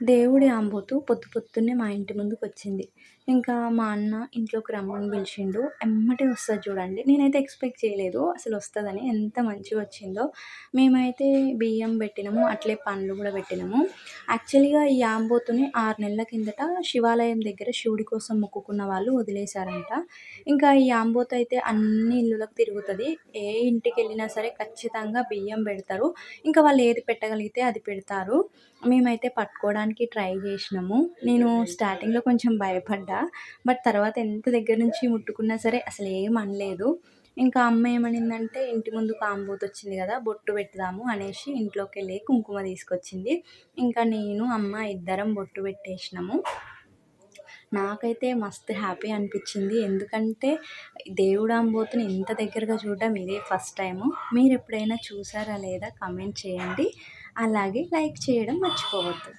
దేవుడి ఆంబోతు పొద్దు పొద్దున్నే మా ఇంటి ముందుకొచ్చింది. ఇంకా మా అన్న ఇంట్లోకి రమ్మని పిలిచిండు. ఎమ్మటే వస్తది చూడండి. నేనైతే ఎక్స్‌పెక్ట్ చేయలేదు అసలొస్తదని. ఎంత మంచిగొచ్చిందో. మేమైతే బియ్యం పెట్టినాము. అట్లే పండ్లు గూడా పెట్టినాము. యాక్చువల్‌గా ఈ ఆంబోతుని 6 నెలల కిందట శివాలయం దగ్గర శివుడి కోసం మొక్కుకున్న వాళ్ళు వదిలేశారంట. ఇంకా ఈ ఆంబోతు అయితే అన్ని ఇల్లులకు తిరుగుతది. ఏ ఇంటికెళ్ళినా సరే ఖచ్చితంగా బియ్యం బెడతారు. ఇంకా వాళ్ళు ఏది పెట్టగలిగితే అది పెడతారు. మేమైతే పట్టుకోవడానికి ట్రై జేసినాము. నేను స్టార్టింగ్‌లో కొంచెం భయపడ్డా. బట్ తర్వాత ఎంత దగ్గర నుంచి ముట్టుకున్నా సరే అసలేం అనలేదు. ఇంకా అమ్మ ఏమనిందంటే, "ఇంటి ముందుకు ఆంబోతొచ్చింది గదా! బొట్టు పెడదాము" అనేసి ఇంట్లోకెళ్ళి కుంకుమ తీసుకొచ్చింది. ఇంకా నేను, అమ్మ ఇద్దరం బొట్టు పెట్టేసినాము. నాకైతే మస్తు హ్యాపీ అనిపిచ్చింది. ఎందుకంటే దేవుడు ఆంబోతుని ఇంత దగ్గరగా చూడడం ఇదే ఫస్ట్ టైము. మీరెప్పుడైనా చూసారా లేదా కామెంట్ చేయండి. అలాగే లైక్ చేయడం మర్చిపోవద్దు.